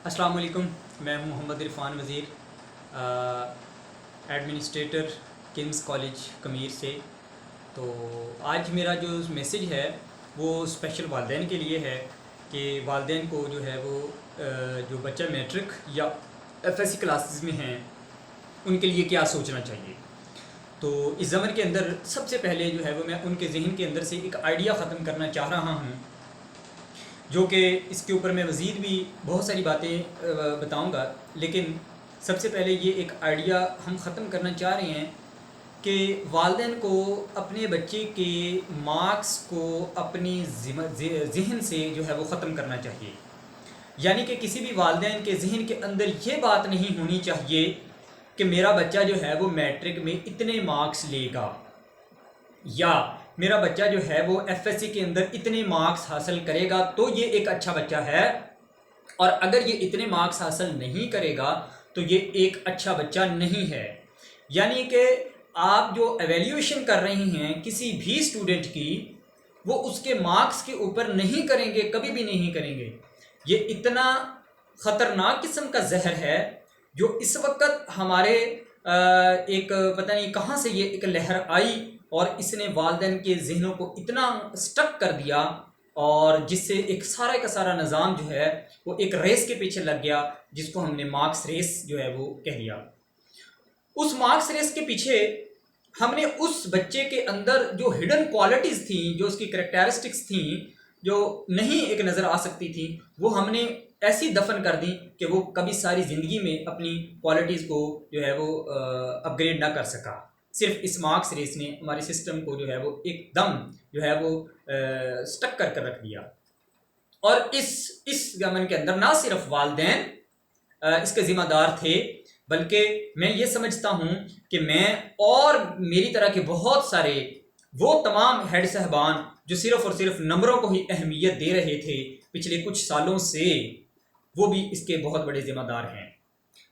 अस्सलाम वालेकुम। मैं हूं मोहम्मद इरफान वज़ीर, एडमिनिस्ट्रेटर किंग्स कॉलेज कमीर से। तो आज मेरा जो मैसेज है वो स्पेशल वालिदैन के लिए है कि वालिदैन को जो है वो जो बच्चा मैट्रिक या एफएससी क्लासेस में हैं उनके लिए क्या सोचना चाहिए। तो इस ज़मन के अंदर सबसे पहले जो है वो मैं उनके जहन के अंदर से एक आइडिया ख़त्म करना चाह रहा हूँ, जो कि इसके ऊपर मैं मज़ीद भी बहुत सारी बातें बताऊंगा। लेकिन सबसे पहले ये एक आइडिया हम ख़त्म करना चाह रहे हैं कि वालिदैन को अपने बच्चे के मार्क्स को अपनी जहन से जो है वो ख़त्म करना चाहिए। यानी कि किसी भी वालिदैन के जहन के अंदर ये बात नहीं होनी चाहिए कि मेरा बच्चा जो है वो मैट्रिक में इतने मार्क्स लेगा या मेरा बच्चा जो है वो एफएससी के अंदर इतने मार्क्स हासिल करेगा तो ये एक अच्छा बच्चा है, और अगर ये इतने मार्क्स हासिल नहीं करेगा तो ये एक अच्छा बच्चा नहीं है। यानी कि आप जो एवेल्यूएशन कर रहे हैं किसी भी स्टूडेंट की, वो उसके मार्क्स के ऊपर नहीं करेंगे, कभी भी नहीं करेंगे। ये इतना ख़तरनाक किस्म का जहर है जो इस वक्त हमारे एक पता नहीं कहाँ से ये एक लहर आई और इसने वालिदैन के जहनों को इतना स्टक कर दिया, और जिससे एक सारा का सारा निज़ाम जो है वो एक रेस के पीछे लग गया, जिसको हमने मार्क्स रेस जो है वो कह दिया। उस मार्क्स रेस के पीछे हमने उस बच्चे के अंदर जो हिडन क्वालिटीज़ थी, जो उसकी करेक्टरिस्टिक्स थी, जो नहीं एक नज़र आ सकती थी, वो हमने ऐसी दफन कर दी कि वो कभी सारी ज़िंदगी में अपनी क्वालिटीज़ को जो है वो अपग्रेड ना कर सका। सिर्फ इस मार्क्स रेस ने हमारे सिस्टम को जो है वो एकदम जो है वो स्टक कर रख दिया। और इस गमन के अंदर ना सिर्फ वालिदैन इसके ज़िम्मेदार थे, बल्कि मैं ये समझता हूँ कि मैं और मेरी तरह के बहुत सारे वो तमाम हेड साहबान जो सिर्फ़ और सिर्फ नंबरों को ही अहमियत दे रहे थे पिछले कुछ सालों से, वो भी इसके बहुत बड़े ज़िम्मेदार हैं।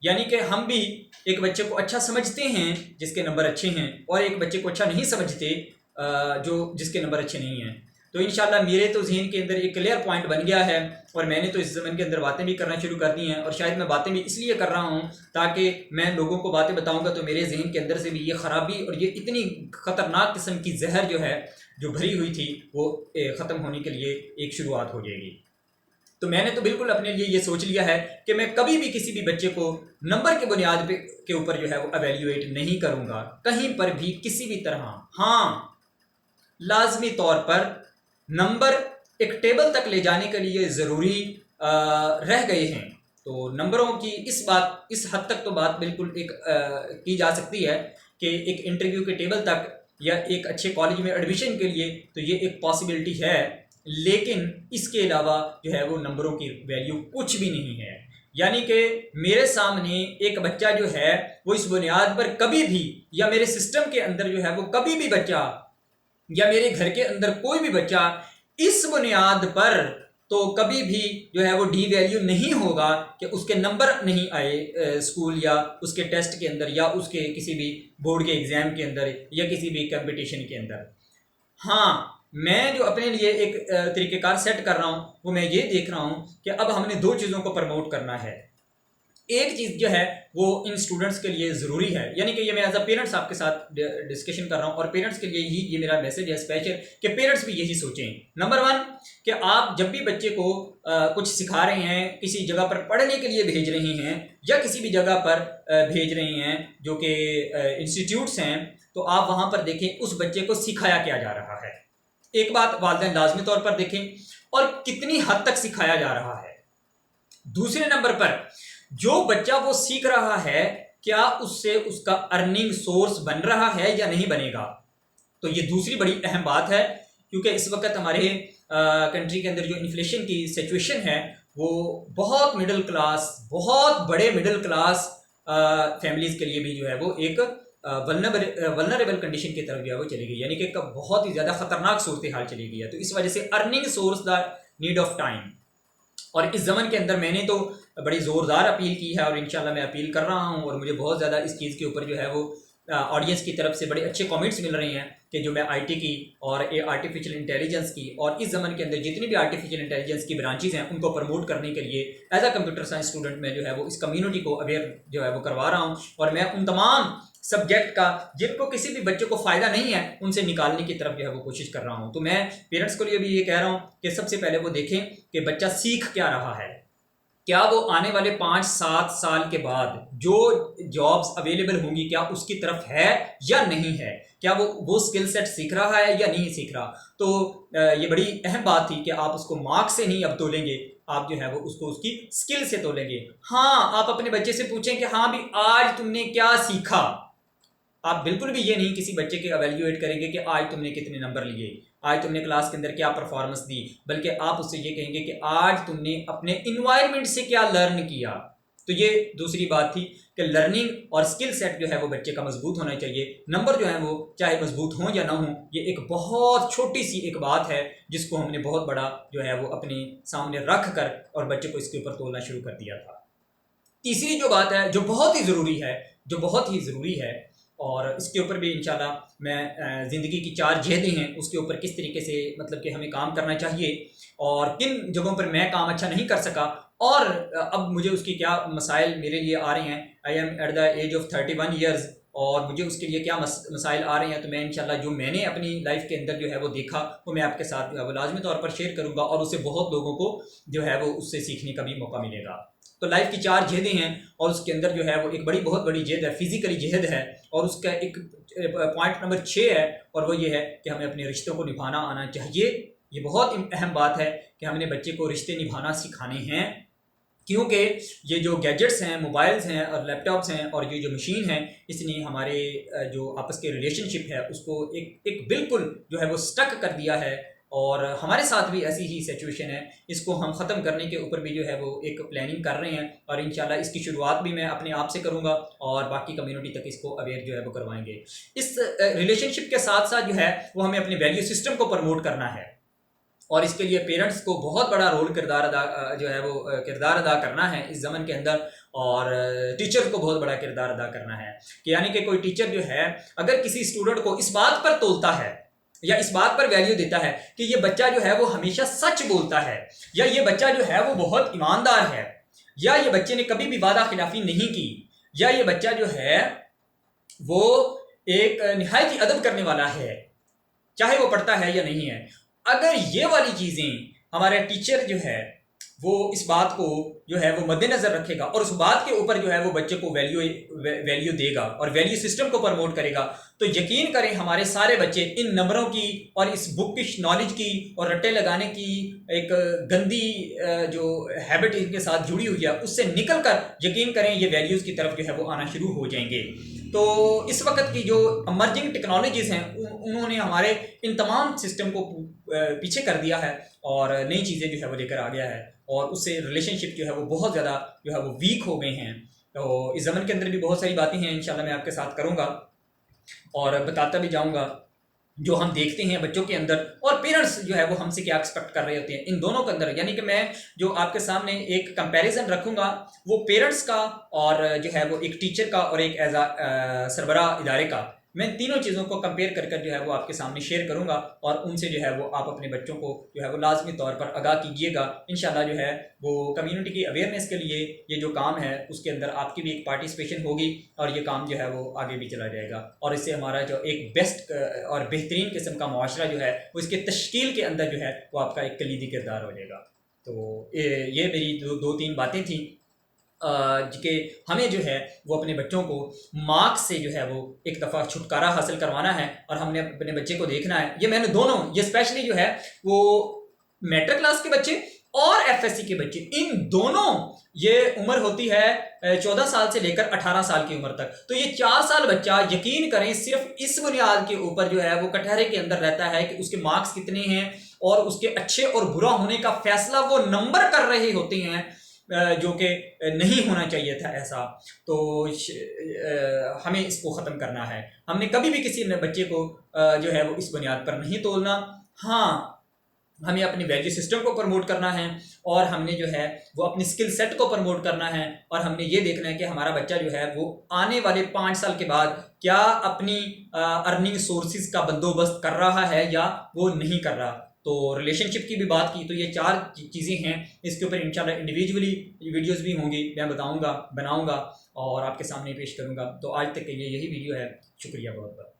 यानी कि हम भी एक बच्चे को अच्छा समझते हैं जिसके नंबर अच्छे हैं, और एक बच्चे को अच्छा नहीं समझते जो जिसके नंबर अच्छे नहीं हैं। तो इंशाल्लाह मेरे तो जहन के अंदर एक क्लियर पॉइंट बन गया है, और मैंने तो इस ज़मन के अंदर बातें भी करना शुरू कर दी हैं। और शायद मैं बातें भी इसलिए कर रहा हूँ ताकि मैं लोगों को बातें बताऊँगा तो मेरे जहन के अंदर से भी ये ख़राबी और ये इतनी ख़तरनाक किस्म की जहर जो है जो भरी हुई थी वो ख़त्म होने के लिए एक शुरुआत हो जाएगी। तो मैंने तो बिल्कुल अपने लिए ये सोच लिया है कि मैं कभी भी किसी भी बच्चे को नंबर के बुनियाद पे के ऊपर जो है वो एवेल्यूएट नहीं करूँगा, कहीं पर भी किसी भी तरह। हाँ, लाजमी तौर पर नंबर एक टेबल तक ले जाने के लिए ज़रूरी रह गए हैं। तो नंबरों की इस हद तक तो बात बिल्कुल एक की जा सकती है कि एक इंटरव्यू के टेबल तक या एक अच्छे कॉलेज में एडमिशन के लिए तो ये एक पॉसिबिलिटी है, लेकिन इसके अलावा जो है वो नंबरों की वैल्यू कुछ भी नहीं है। यानी कि मेरे सामने एक बच्चा जो है वो इस बुनियाद पर कभी भी, या मेरे सिस्टम के अंदर जो है वो कभी भी बच्चा, या मेरे घर के अंदर कोई भी बच्चा इस बुनियाद पर तो कभी भी जो है वो डी वैल्यू नहीं होगा कि उसके नंबर नहीं आए स्कूल या उसके टेस्ट के अंदर या उसके किसी भी बोर्ड के एग्ज़ाम के अंदर या किसी भी कंपटीशन के अंदर। हाँ, मैं जो अपने लिए एक तरीक़ेकार सेट कर रहा हूँ वो मैं ये देख रहा हूँ कि अब हमने दो चीज़ों को प्रमोट करना है। एक चीज़ जो है वो इन स्टूडेंट्स के लिए ज़रूरी है, यानी कि ये मैं एज अ पेरेंट्स आपके साथ डिस्कशन कर रहा हूँ, और पेरेंट्स के लिए ही ये मेरा मैसेज है स्पेशल कि पेरेंट्स भी यही सोचें। नंबर वन, कि आप जब भी बच्चे को कुछ सिखा रहे हैं, किसी जगह पर पढ़ने के लिए भेज रहे हैं या किसी भी जगह पर भेज रहे हैं जो कि इंस्टीट्यूट्स हैं, तो आप वहाँ पर देखें उस बच्चे को सिखाया क्या जा रहा है। एक बात वालिदैन लाजमी तौर पर देखें, और कितनी हद तक सिखाया जा रहा है। दूसरे नंबर पर जो बच्चा वो सीख रहा है, क्या उससे उसका अर्निंग सोर्स बन रहा है या नहीं बनेगा। तो ये दूसरी बड़ी अहम बात है, क्योंकि इस वक्त हमारे कंट्री के अंदर जो इन्फ्लेशन की सिचुएशन है वो बहुत मिडिल क्लास, बहुत बड़े मिडिल क्लास फैमिलीज़ के लिए भी जो है वो एक वल्नरेबल कंडीशन की तरफ जो है वो चली गई, यानी कि बहुत ही ज़्यादा ख़तरनाक सूरत हाल चली गई है। तो इस वजह से earning source the need of time, और इस ज़मन के अंदर मैंने तो बड़ी ज़ोरदार अपील की है और इंशाल्लाह मैं अपील कर रहा हूँ, और मुझे बहुत ज़्यादा इस चीज़ के ऊपर जो है वो ऑडियंस की तरफ से बड़े अच्छे कमेंट्स मिल रहे हैं कि जो मैं आईटी की और ये आर्टिफिशियल इंटेलिजेंस की और इस ज़माने के अंदर जितनी भी आर्टिफिशियल इंटेलिजेंस की ब्रांचेज हैं उनको प्रमोट करने के लिए as a computer science student मैं जो है वो इस कम्युनिटी को अवेयर जो है वो करवा रहा हूँ। और मैं उन तमाम सब्जेक्ट का जिनको किसी भी बच्चे को फ़ायदा नहीं है उनसे निकालने की तरफ जो है वो कोशिश कर रहा हूँ। तो मैं पेरेंट्स को लिए भी ये कह रहा हूँ कि सबसे पहले वो देखें कि बच्चा सीख क्या रहा है, क्या वो आने वाले 5-7 साल के बाद जो जॉब्स अवेलेबल होंगी क्या उसकी तरफ है या नहीं है, क्या वो स्किल सेट सीख रहा है या नहीं सीख रहा। तो ये बड़ी अहम बात थी कि आप उसको मार्क्स से नहीं अब तोलेंगे, आप जो है वो उसको उसकी स्किल से तोलेंगे। हाँ, आप अपने बच्चे से पूछें कि हाँ भी आज तुमने क्या सीखा। आप बिल्कुल भी ये नहीं किसी बच्चे के एवेल्युएट करेंगे कि आज तुमने कितने नंबर लिए, आज तुमने क्लास के अंदर क्या परफॉर्मेंस दी, बल्कि आप उससे ये कहेंगे कि आज तुमने अपने इन्वायरमेंट से क्या लर्न किया। तो ये दूसरी बात थी कि लर्निंग और स्किल सेट जो है वो बच्चे का मजबूत होना चाहिए। नंबर जो है वो चाहे मजबूत हों या ना हों, ये एक बहुत छोटी सी एक बात है जिसको हमने बहुत बड़ा जो है वो अपने सामने रख कर और बच्चे को इसके ऊपर तोलना शुरू कर दिया था। तीसरी जो बात है जो बहुत ही ज़रूरी है, जो बहुत ही ज़रूरी है और इसके ऊपर भी इंशाल्लाह मैं ज़िंदगी की 4 जेदें हैं उसके ऊपर किस तरीके से मतलब कि हमें काम करना चाहिए और किन जगहों पर मैं काम अच्छा नहीं कर सका और अब मुझे उसकी क्या मसाइल मेरे लिए आ रहे हैं। I am at the age of 31 years और मुझे उसके लिए क्या मसाइल आ रहे हैं। तो मैं इंशाल्लाह जो मैंने अपनी लाइफ के अंदर जो है वो देखा वो मैं आपके साथ जो है वो लाजमी तौर पर शेयर करूँगा और उससे बहुत लोगों को जो है वो उससे सीखने का भी मौका मिलेगा। तो लाइफ की 4 जेदें हैं और उसके अंदर जो है वो एक बहुत बड़ी जेद है, फिजिकली जेद है और उसका एक पॉइंट नंबर 6 है और वो ये है कि हमें अपने रिश्तों को निभाना आना चाहिए। ये बहुत अहम बात है कि हमने बच्चे को रिश्ते निभाना सिखाने हैं, क्योंकि ये जो गैजेट्स हैं, मोबाइल्स हैं और लैपटॉप्स हैं और ये जो मशीन है इसने हमारे जो आपस के रिलेशनशिप है उसको एक बिल्कुल जो है वो स्टक कर दिया है और हमारे साथ भी ऐसी ही सिचुएशन है। इसको हम ख़त्म करने के ऊपर भी जो है वो एक प्लानिंग कर रहे हैं और इंशाल्लाह इसकी शुरुआत भी मैं अपने आप से करूंगा और बाकी कम्युनिटी तक इसको अवेयर जो है वो करवाएंगे। इस रिलेशनशिप के साथ साथ जो है वो हमें अपने वैल्यू सिस्टम को प्रमोट करना है और इसके लिए पेरेंट्स को बहुत बड़ा रोल किरदार अदा करना है इस ज़माने के अंदर और टीचर को बहुत बड़ा किरदार अदा करना है कि यानी कि कोई टीचर जो है अगर किसी स्टूडेंट को इस बात पर तोलता है या इस बात पर वैल्यू देता है कि ये बच्चा जो है वो हमेशा सच बोलता है या ये बच्चा जो है वो बहुत ईमानदार है या ये बच्चे ने कभी भी वादा खिलाफी नहीं की या ये बच्चा जो है वो एक निहायत ही अदब करने वाला है चाहे वो पढ़ता है या नहीं है, अगर ये वाली चीज़ें हमारे टीचर जो है वो इस बात को जो है वो मद्देनज़र रखेगा और उस बात के ऊपर जो है वो बच्चे को वैल्यू देगा और वैल्यू सिस्टम को प्रमोट करेगा, तो यकीन करें हमारे सारे बच्चे इन नंबरों की और इस बुकिश नॉलेज की और रट्टे लगाने की एक गंदी जो हैबिट इनके साथ जुड़ी हुई है उससे निकल कर यकीन करें ये वैल्यूज़ की तरफ जो है वो आना शुरू हो जाएंगे। तो इस वक्त की जो अमर्जिंग टेक्नोलॉजीज़ हैं उन्होंने हमारे इन तमाम सिस्टम को पीछे कर दिया है और नई चीज़ें जो है वो लेकर आ गया है और उससे रिलेशनशिप जो है वो बहुत ज़्यादा जो है वो वीक हो गए हैं। तो इस ज़माने के अंदर भी बहुत सारी बातें हैं इंशाल्लाह मैं आपके साथ करूँगा और बताता भी जाऊँगा जो हम देखते हैं बच्चों के अंदर और पेरेंट्स जो है वो हमसे क्या एक्सपेक्ट कर रहे होते हैं इन दोनों के अंदर। यानी कि मैं जो आपके सामने एक कंपैरिजन रखूँगा वो पेरेंट्स का और जो है वो एक टीचर का और एक एज आ सरबरा इदारे का, मैं तीनों चीज़ों को कंपेयर कर जो है वो आपके सामने शेयर करूंगा और उनसे जो है वो आप अपने बच्चों को जो है वो लाजमी तौर पर आगाह कीजिएगा। इंशाल्लाह जो है वो कम्युनिटी की अवेयरनेस के लिए ये जो काम है उसके अंदर आपकी भी एक पार्टिसिपेशन होगी और ये काम जो है वो आगे भी चला जाएगा और इससे हमारा जो एक बेस्ट और बेहतरीन किस्म का मुआशरा जो है वो इसके तश्कील के अंदर जो है वो आपका एक कलीदी किरदार हो जाएगा। तो ये मेरी दो तीन बातें थी कि हमें जो है वो अपने बच्चों को मार्क्स से जो है वो एक दफ़ा छुटकारा हासिल करवाना है और हमने अपने बच्चे को देखना है। ये मैंने दोनों ये स्पेशली जो है वो मैट्रिक क्लास के बच्चे और एफएससी के बच्चे, इन दोनों ये उम्र होती है 14 साल से लेकर 18 साल की उम्र तक। तो ये 4 साल बच्चा यकीन करें सिर्फ इस बुनियाद के ऊपर जो है वो कटहरे के अंदर रहता है कि उसके मार्क्स कितने हैं और उसके अच्छे और बुरा होने का फैसला वो नंबर कर रहे होते हैं जो कि नहीं होना चाहिए था ऐसा। तो हमें इसको ख़त्म करना है। हमने कभी भी किसी बच्चे को जो है वो इस बुनियाद पर नहीं तोलना। हाँ, हमें अपनी वैल्यू सिस्टम को प्रमोट करना है और हमने जो है वो अपनी स्किल सेट को प्रमोट करना है और हमने ये देखना है कि हमारा बच्चा जो है वो आने वाले 5 साल के बाद क्या अपनी अर्निंग सोर्सेज का बंदोबस्त कर रहा है या वो नहीं कर रहा। तो रिलेशनशिप की भी बात की, तो ये 4 चीज़ें हैं। इसके ऊपर इंशाल्लाह इंडिविजुअली वीडियोस भी होंगी, मैं बताऊंगा, बनाऊंगा और आपके सामने पेश करूंगा। तो आज तक के लिए यही वीडियो है। शुक्रिया बहुत बहुत।